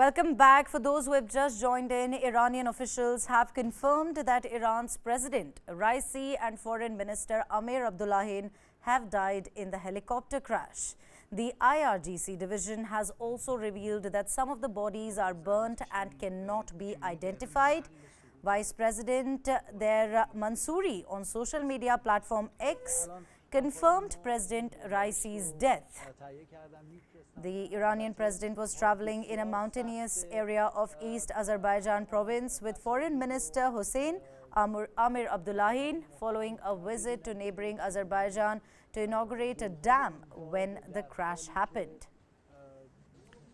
Welcome back. For those who have just joined in, Iranian officials have confirmed that Iran's President Raisi and Foreign Minister Amirabdollahian have died in the helicopter crash. The IRGC division has also revealed that some of the bodies are burnt and cannot be identified. Vice-President Mansouri on social media platform X confirmed President Raisi's death. The Iranian president was traveling in a mountainous area of East Azerbaijan province with Foreign Minister Hossein Amirabdollahian following a visit to neighboring Azerbaijan to inaugurate a dam when the crash happened.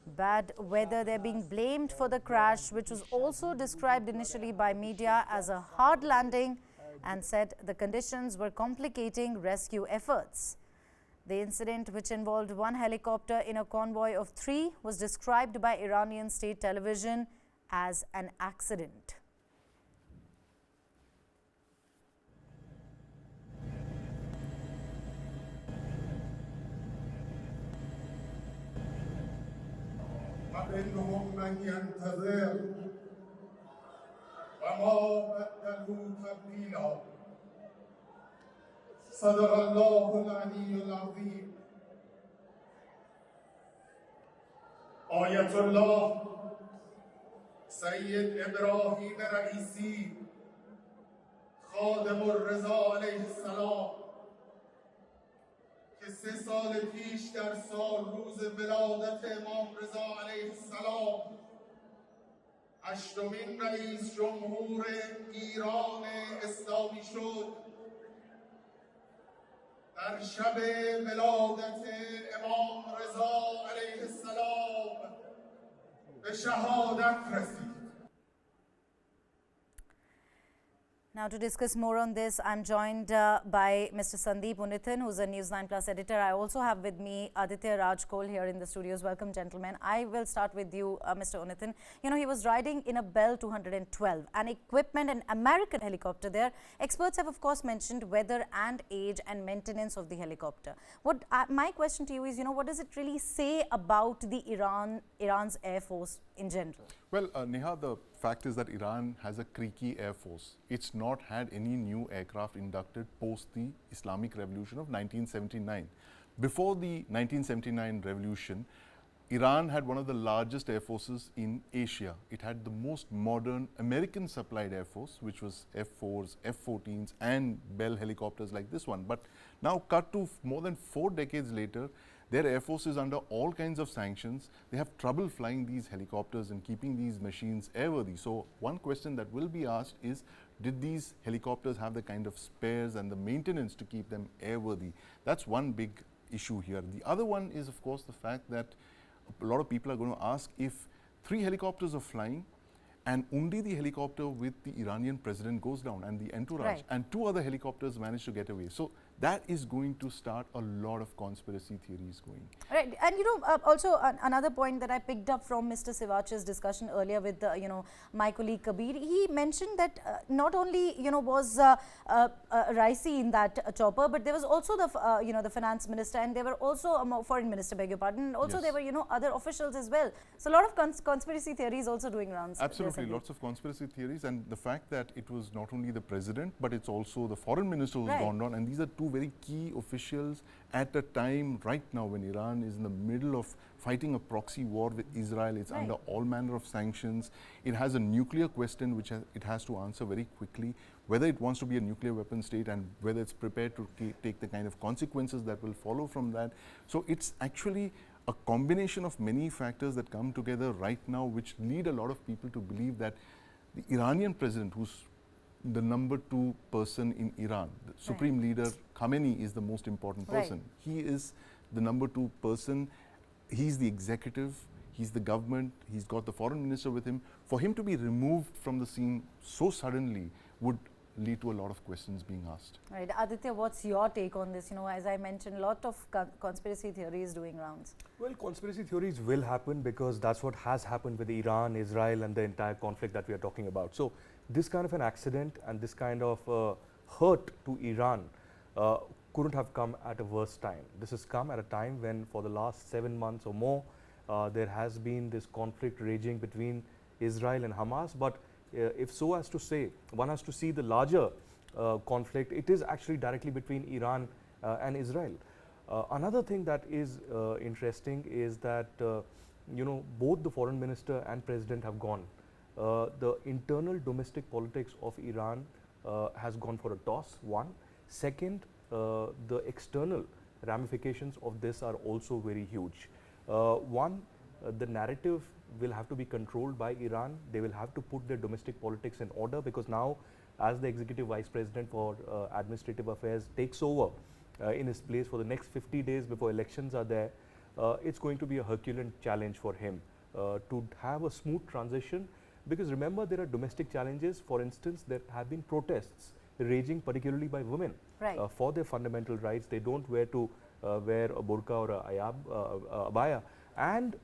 Bad weather, they're being blamed for the crash, which was also described initially by media as a hard landing, and said the conditions were complicating rescue efforts. The incident, which involved one helicopter in a convoy of 3, was described by Iranian state television as an accident. صدق الله العلی العظیم. آیت الله سید ابراهیم رئیسی خادم الرضا علیه السلام که 3 سال پیش در سال روز ولادت امام رضا علیه السلام 8مین رئیس جمهور ایران اسلامی شد، در شب ولادت امام رضا علیه السلام به شهادت رسید. Now, to discuss more on this, I'm joined by Mr. Sandeep Unithan, who's a News 9 Plus editor. I also have with me Aditya Rajkol here in the studios. Welcome, gentlemen. I will start with you, Mr. Unithan. You know, he was riding in a Bell 212, an equipment, an American helicopter there. Experts have, of course, mentioned weather and age and maintenance of the helicopter. What my question to you is, you know, what does it really say about the Iran's Air Force in general? Well, Neha, the fact is that Iran has a creaky air force. It's not had any new aircraft inducted post the Islamic Revolution of 1979. Before the 1979 revolution, Iran had one of the largest air forces in Asia. It had the most modern American supplied air force, which was F-4s, F-14s and Bell helicopters like this one. But now cut to more than 4 decades later, their air force is under all kinds of sanctions. They have trouble flying these helicopters and keeping these machines airworthy. So one question that will be asked is, did these helicopters have the kind of spares and the maintenance to keep them airworthy? That's one big issue here. The other one is, of course, the fact that a lot of people are going to ask, if 3 helicopters are flying and only the helicopter with the Iranian president goes down and the entourage, and 2 other helicopters manage to get away. So that is going to start a lot of conspiracy theories going. Right, and you know, also another point that I picked up from Mr. Sivach's discussion earlier with my colleague Kabir, he mentioned that not only was Raisi in that chopper, but there was also the the finance minister, and there were also foreign minister, beg your pardon, and also there were other officials as well. So a lot of conspiracy theories also doing rounds. Absolutely, lots of conspiracy theories, and the fact that it was not only the president, but it's also the foreign minister who's gone down, and these are 2 very key officials at a time right now when Iran is in the middle of fighting a proxy war with Israel. It's under all manner of sanctions. It has a nuclear question which it has to answer very quickly, whether it wants to be a nuclear weapon state and whether it's prepared to take the kind of consequences that will follow from that. So it's actually a combination of many factors that come together right now, which lead a lot of people to believe that the Iranian president, who's the number 2 person in Iran, the supreme leader Khamenei is the most important person. He is the number 2 person. He's the executive, he's the government, he's got the foreign minister with him. For him to be removed from the scene so suddenly would lead to a lot of questions being asked. Right. Aditya, what's your take on this? You know, as I mentioned, a lot of conspiracy theories doing rounds. Well, conspiracy theories will happen because that's what has happened with Iran, Israel and the entire conflict that we are talking about. So this kind of an accident and this kind of hurt to Iran couldn't have come at a worse time. This has come at a time when for the last 7 months or more, There has been this conflict raging between Israel and Hamas, but if so as to say, one has to see the larger conflict, it is actually directly between Iran and Israel. Another thing that is interesting is that both the foreign minister and president have gone. The internal domestic politics of Iran has gone for a toss, one. Second, the external ramifications of this are also very huge. One, the narrative will have to be controlled by Iran. They will have to put their domestic politics in order, because now, as the executive vice president for administrative affairs takes over in his place for the next 50 days before elections are there, it's going to be a Herculean challenge for him to have a smooth transition. Because remember, there are domestic challenges. For instance, there have been protests raging particularly by women for their fundamental rights. They don't wear a burqa or a abaya, and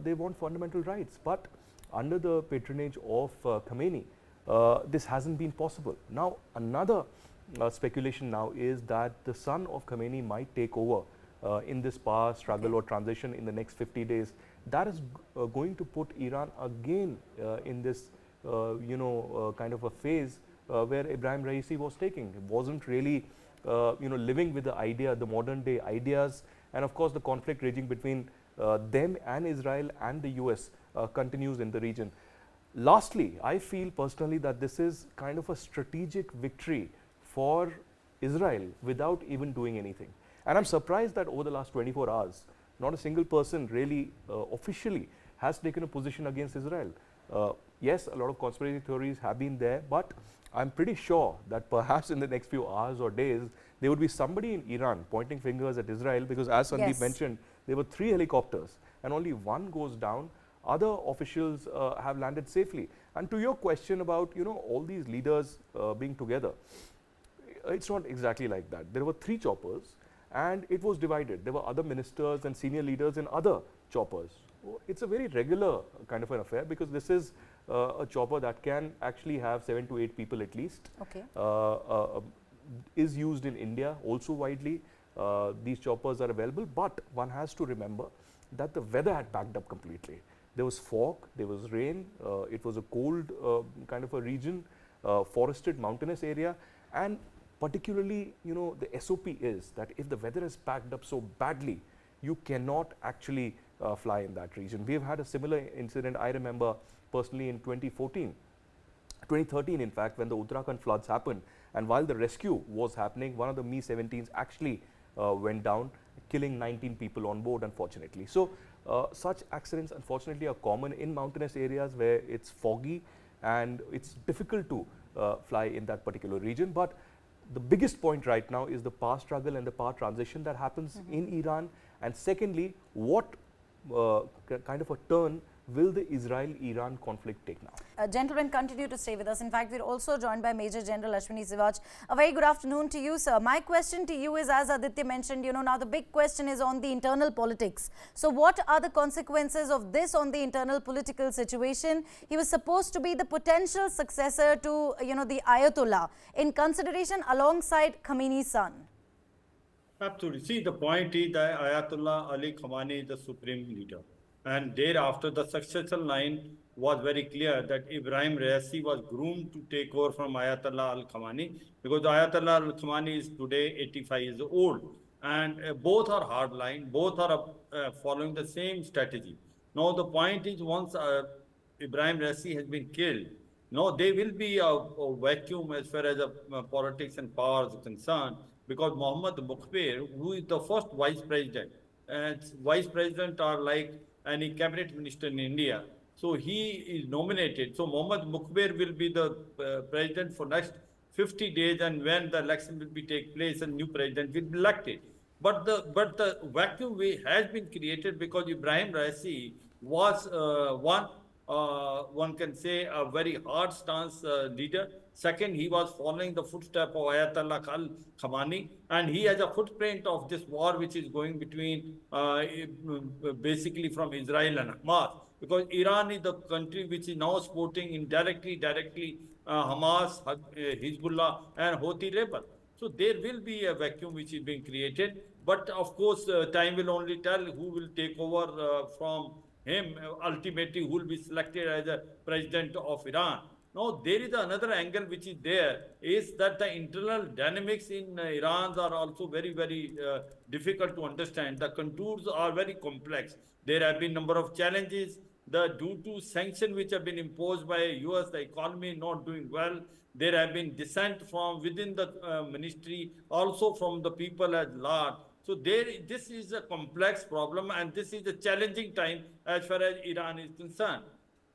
they want fundamental rights. But under the patronage of Khamenei, this hasn't been possible. Now, another speculation now is that the son of Khamenei might take over in this power struggle or transition in the next 50 days. That is going to put Iran again in this kind of a phase where Ebrahim Raisi was taking. It wasn't really living with the idea, the modern day ideas, and of course the conflict raging between them and Israel and the US continues in the region. Lastly, I feel personally that this is kind of a strategic victory for Israel without even doing anything. And I'm surprised that over the last 24 hours, not a single person really officially has taken a position against Israel. Yes, a lot of conspiracy theories have been there, but I'm pretty sure that perhaps in the next few hours or days, there would be somebody in Iran pointing fingers at Israel, because as Sandeep mentioned, there were 3 helicopters and only one goes down. Other officials have landed safely. And to your question about all these leaders being together, it's not exactly like that. There were 3 choppers and it was divided. There were other ministers and senior leaders in other choppers. It's a very regular kind of an affair, because this is a chopper that can actually have 7 to 8 people at least. Is used in India also widely. These choppers are available, but one has to remember that the weather had backed up completely. There was fog, there was rain, it was a cold kind of a region, forested mountainous area, and particularly the SOP is that if the weather is packed up so badly, you cannot actually fly in that region. We have had a similar incident, I remember personally, in 2013 in fact, when the Uttarakhand floods happened, and while the rescue was happening, one of the Mi-17s actually went down, killing 19 people on board, unfortunately. So such accidents unfortunately are common in mountainous areas where it's foggy and it's difficult to fly in that particular region. But the biggest point right now is the power struggle and the power transition that happens in Iran, and secondly, what kind of a turn will the Israel-Iran conflict take now? Gentlemen, continue to stay with us. In fact, we're also joined by Major General Ashwini Sivaj. A very good afternoon to you, sir. My question to you is, as Aditya mentioned, now the big question is on the internal politics. So what are the consequences of this on the internal political situation? He was supposed to be the potential successor to, the Ayatollah, in consideration alongside Khamenei's son. Absolutely. See, the point is that Ayatollah Ali Khamenei is the supreme leader. And thereafter, the succession line was very clear that Ebrahim Raisi was groomed to take over from Ayatollah Al Khamenei, because Ayatollah Al Khamenei is today 85 years old. And both are hardline, both are following the same strategy. Now, the point is, once Ebrahim Raisi has been killed, there will be a vacuum as far as politics and power is concerned, because Mohammad Mokhber, who is the first vice president, and vice president are like any cabinet minister in India. So he is nominated. So Mohammad Mokhber will be the president for next 50 days, and when the election will be take place, a new president will be elected. But the vacuum has been created because Ebrahim Raisi was one can say a very hard stance leader. Second, he was following the footsteps of Ayatollah Al Khamenei, and he has a footprint of this war which is going between basically from Israel and Hamas, because Iran is the country which is now supporting directly Hamas, Hezbollah and Houthi rebel. So there will be a vacuum which is being created, but of course time will only tell who will take over from him ultimately who will be selected as a president of Iran. Now, there is another angle which is there, is that the internal dynamics in Iran are also very, very difficult to understand. The contours are very complex. There have been number of challenges. Due to sanctions which have been imposed by US, the economy not doing well. There have been dissent from within the ministry, also from the people at large. So this is a complex problem, and this is a challenging time as far as Iran is concerned.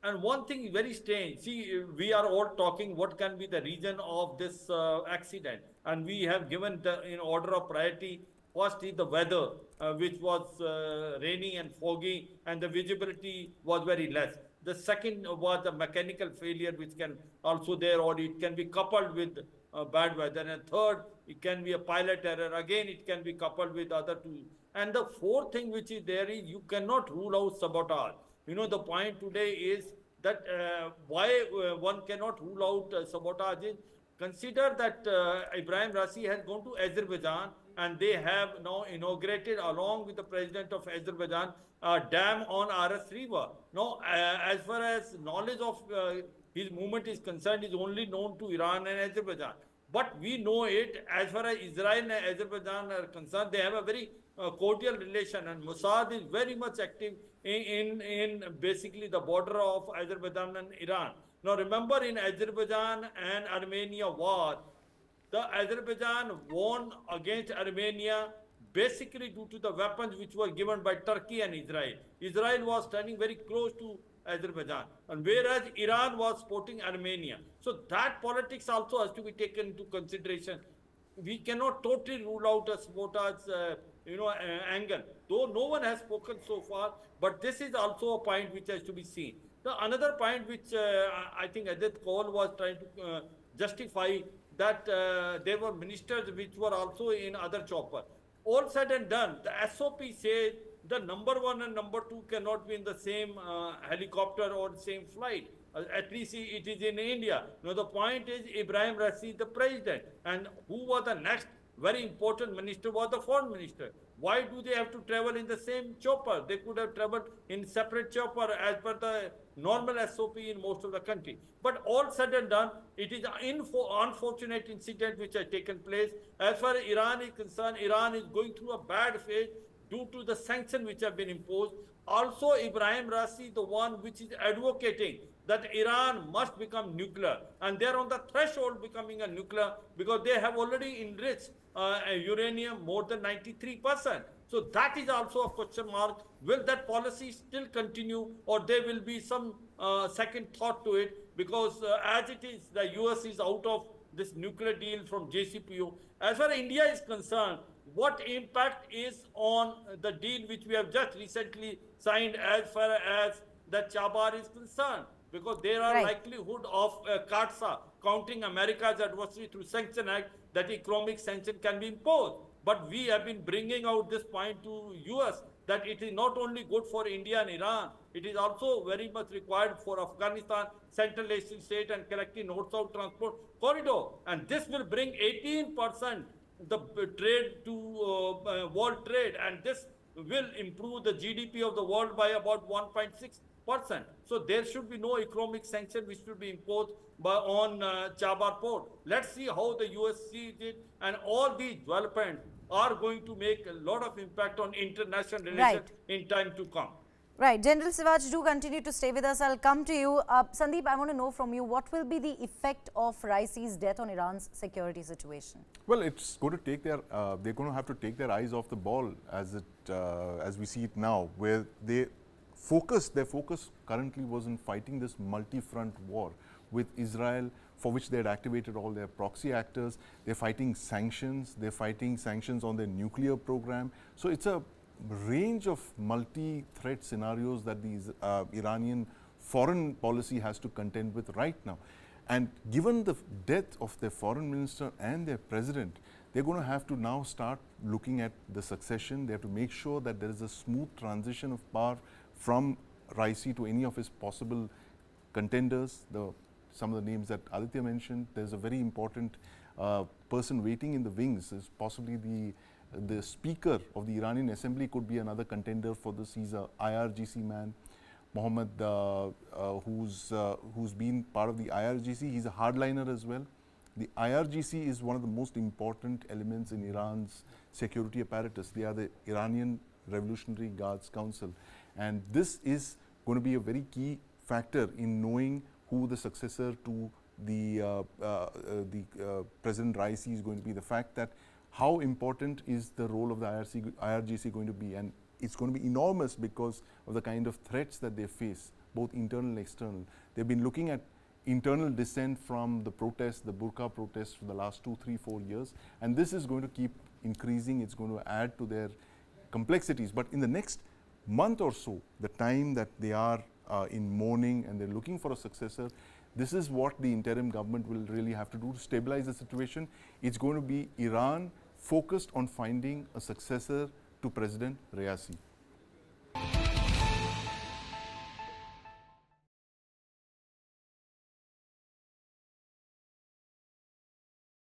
And one thing very strange, see, we are all talking what can be the reason of this accident. And we have given in order of priority, first is the weather, which was rainy and foggy, and the visibility was very less. The second was the mechanical failure, which can also there, or it can be coupled with bad weather. And third, it can be a pilot error. Again, it can be coupled with other two. And the fourth thing which is there is you cannot rule out sabotage. You know, the point today is that why one cannot rule out sabotage is, consider that Ebrahim Raisi has gone to Azerbaijan, and they have now inaugurated, along with the president of Azerbaijan, a dam on Aras River. Now, as far as knowledge of his movement is concerned, is only known to Iran and Azerbaijan. But we know it, as far as Israel and Azerbaijan are concerned, they have a very cordial relation, and Mossad is very much active in basically the border of Azerbaijan and Iran. Now remember, in Azerbaijan and Armenia war, the Azerbaijan won against Armenia basically due to the weapons which were given by Turkey and Israel. Israel was standing very close to Azerbaijan, and whereas Iran was supporting Armenia. So that politics also has to be taken into consideration. We cannot totally rule out a sabotage angle, though no one has spoken so far, but this is also a point which has to be seen. The another point which I think Ajit Kaul was trying to justify, that there were ministers which were also in other chopper. All said and done, the SOP says the number one and number two cannot be in the same helicopter or same flight. At least it is in India. Now the point is, Ebrahim Raisi, the president, and who was the next very important minister was the foreign minister. Why do they have to travel in the same chopper? They could have traveled in separate chopper as per the normal SOP in most of the country. But all said and done, it is an unfortunate incident which has taken place. As far as Iran is concerned, Iran is going through a bad phase due to the sanctions which have been imposed. Also, Ebrahim Raisi, the one which is advocating that Iran must become nuclear, and they are on the threshold becoming a nuclear, because they have already enriched uranium more than 93%. So that is also a question mark. Will that policy still continue, or there will be some second thought to it? Because as it is, the US is out of this nuclear deal from JCPOA. As far as India is concerned, what impact is on the deal which we have just recently signed as far as the Chabar is concerned? Because there are likelihood of CAATSA, counting America's adversary through Sanction Act, that economic sanction can be imposed. But we have been bringing out this point to US, that it is not only good for India and Iran, it is also very much required for Afghanistan, Central Asian state, and collecting North-South transport corridor. And this will bring 18% the trade to world trade, and this will improve the GDP of the world by about 1.6%. So there should be no economic sanction which will be imposed on Chabar port. Let's see how the US sees it, and all these developments are going to make a lot of impact on international relations in time to come. Right. General Sivaj, do continue to stay with us. I'll come to you. Sandeep, I want to know from you, what will be the effect of Raisi's death on Iran's security situation? Well, it's going to take their, they're going to have to take their eyes off the ball as we see it now, where their focus currently was in fighting this multi-front war with Israel, for which they had activated all their proxy actors. They're fighting sanctions. They're fighting sanctions on their nuclear program. So it's a range of multi-threat scenarios that the Iranian foreign policy has to contend with right now. And given the death of their foreign minister and their president, they're going to have to now start looking at the succession. They have to make sure that there is a smooth transition of power from Raisi to any of his possible contenders. Some of the names that Aditya mentioned, there's a very important person waiting in the wings, is possibly the speaker of the Iranian assembly could be another contender for this. He's a IRGC man. Mohammad, who's been part of the IRGC. He's a hardliner as well. The IRGC is one of the most important elements in Iran's security apparatus. They are the Iranian Revolutionary Guards Council, and this is going to be a very key factor in knowing who the successor to the President Raisi is going to be. The fact that how important is the role of the IRGC going to be, and it's going to be enormous because of the kind of threats that they face, both internal and external. They've been looking at internal dissent from the protests, the burqa protests for the last 2, 3, 4 years, and this is going to keep increasing. It's going to add to their complexities. But in the next month or so, the time that they are in mourning and they're looking for a successor, this is what the interim government will really have to do to stabilize the situation. It's going to be Iran focused on finding a successor to President Raisi.